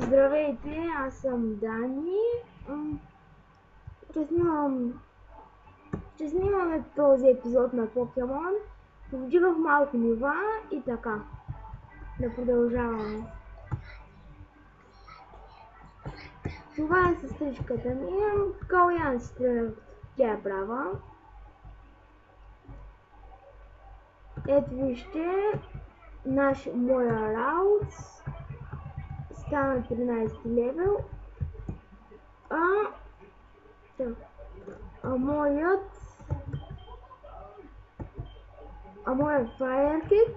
Здравейте, аз съм Дани. Ще снимам... Ще снимаме този епизод на Покемон. Повдигах малко нива и така. Да продължаваме. Това е сестричката ми. Калян си тя е права. Ето вижте, моя раут стана 13 левел. Моят Firekick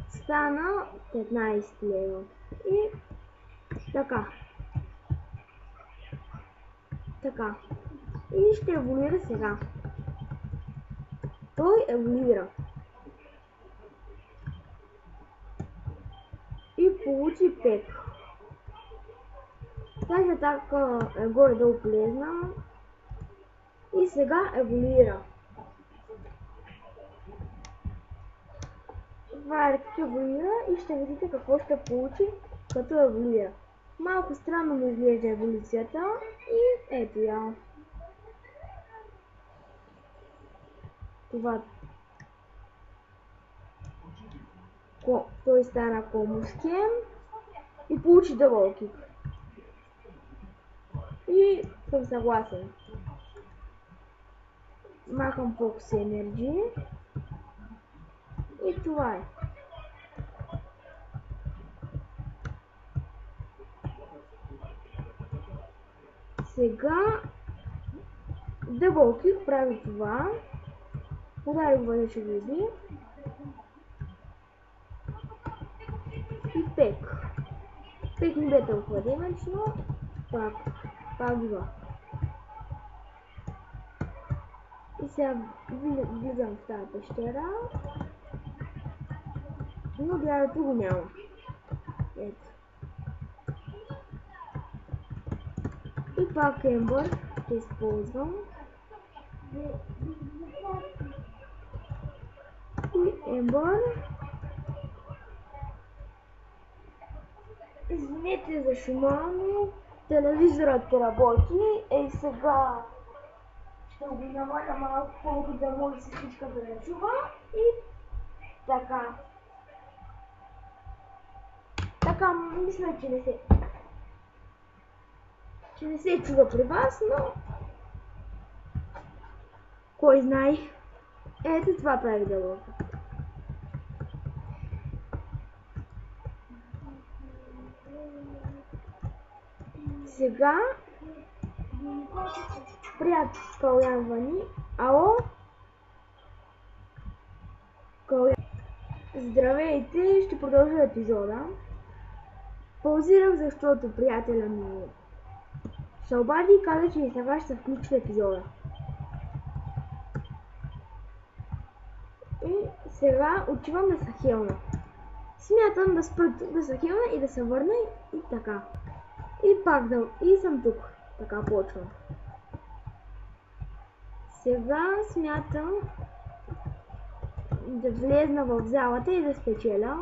стана 15 лева. И така. И ще еволюира сега. Той еволюира. И получи пек. Тази атака е горе-долу полезна. И сега еволюира. Firekick еволюира и ще видите какво ще получи като еволюира. Малко странно ми изглежда еволюцията и ето я. Това. Той стана Комускен и получи дъбълкик. И съм съгласен. Махам Фокус Енерджи. И това е. Сега дъбълкик прави това. Удари го да ще види. И пек. Пек не бе толкова демедж, но пак бива. И сега влизам в тази пещера. Но гледато го няма. Ето. И пак Ембър ще използвам. И Ембър. Извинете за шума, но телевизорът работи. Ей сега ще го намаля малко, колко да може сестричка да не чува. И така. Така, мисля, че не се чува при вас, но кой знае. Ето това прави дълъга. Сега прият Калян Вани. Ало? Калян. Здравейте, ще продължа епизода. Паузирах, защото приятеля ми се обади и каза, че сега ще се включва епизода. И сега отивам да се хелна. Смятам да спра да се хелна и да се върна и така. И съм тук. Така почвам. Сега смятам да влезна в залата и да спечеля.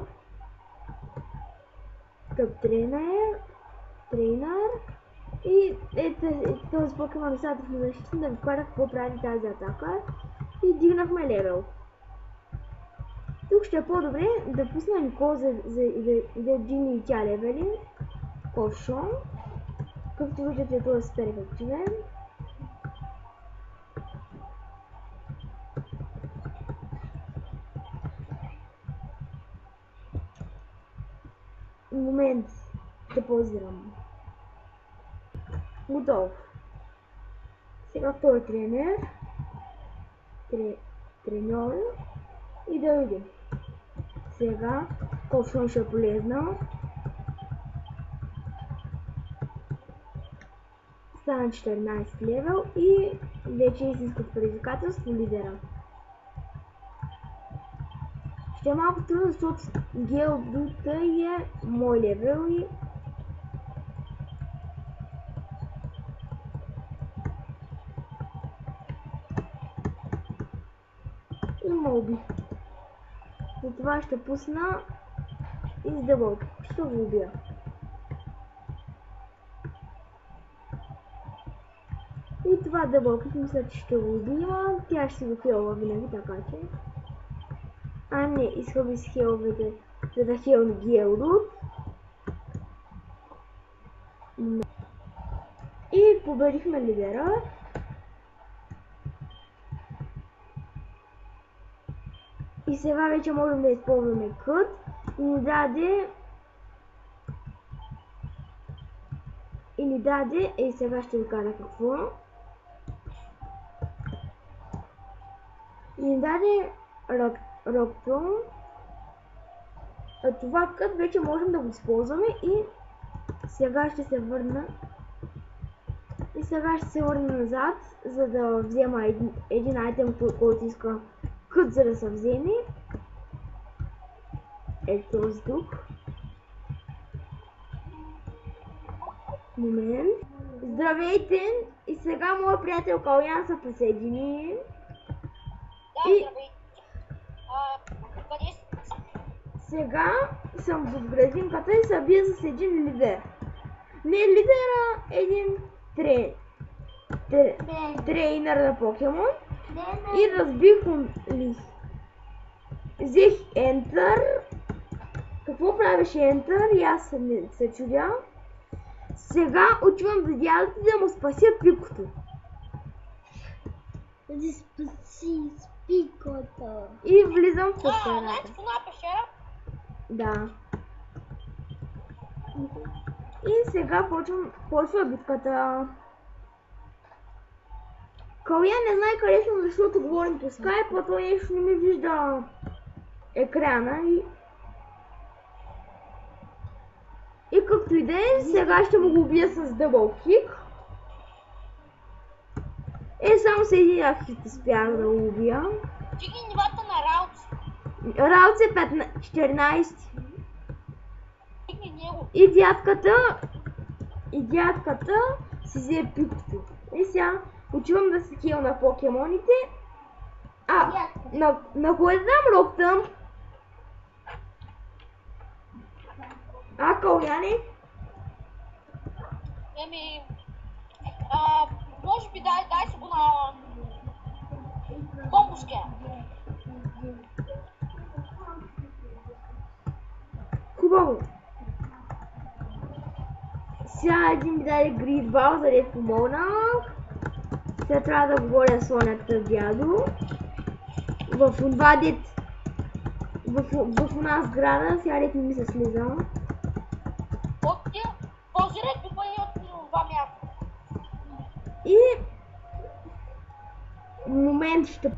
Къп тренер. И този покемон достатъчно защитен да ви покажа какво прави тази атака. И дигнахме левел. Тук ще е по-добре да пусна Никол да дигне и тя левели. Кошон. Както виждате, той е супер ефективен. Момент да паузирам. Готов. Сега втори треньор и да видим. Сега Кошон ще е полезна. Стана 14 левел и вече истинското предизвикателство лидера. Ще е малко трудно, защото Гелдута е мой левел и Молби. Затова ще пусна издъбълка. Ще го убия. това дъбълкът мисля, че ще го убива. Тя ще си го хилва винаги, така че. А не, изхъби с хиловете, за да хилни Гелрут. И победихме лидера. И сега вече можем да използваме кът. И ни даде, и сега ще ви кажа какво. И ни даде Роктон. Това кът вече можем да го използваме и сега ще се върна. И сега ще се върна назад, за да взема един айтем, който иска кът, за да се вземе. Ето този тук. Момент. Здравейте! И сега моя приятел Калян се присъедини. Да, И здравейте. Къде сте? сега съм в градинката и се бия с един лидер. Не лидера, един трейнер на покемон. И разбих ли. Взех Enter. Какво правеше Enter? И аз се чудя. Сега отивам за дядото да му спася пикото. Да спаси пикото. И влизам в пещерата. Значи в една пещера? Да. И сега почва битката. Калян не знае къде съм, защото говорим по скайп, а той нещо не ми вижда екрана и както и да е, сега ще му го убия с дъбъл кик. Само с един хит успях да го убия. Дигни нивата на Раутс. Раутс е 14. Дигни него. И дядката си взе пикото. И сега отивам да се хил на покемоните. На кое знам Роктън? Каляне? Може би дай си го на бомбушке. Хубаво. Сега един ми даде гридбал, за да помогнах. Сега трябва да говоря с слонята дядо. В онова дет. В една сграда, сега дет не ми се слиза. Паузирай пипа и от това място. И момент ще...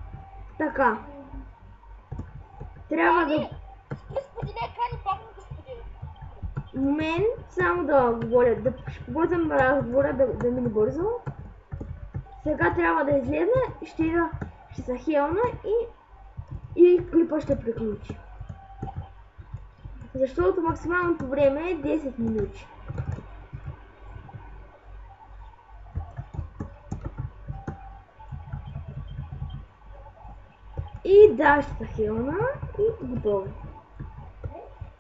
Така. Трябва да... Сподели екран и пак не го сподели. Момент, само да говоря, да побързам разговора, да мине бързо. Сега трябва да излезна, ще се хелна и клипа ще приключи. Защото максималното време е 10 минути. И да, ще се хелна и готово.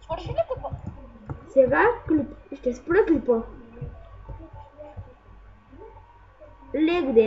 Свърши ли клипа? Сега ще спра клипа. Лек ден.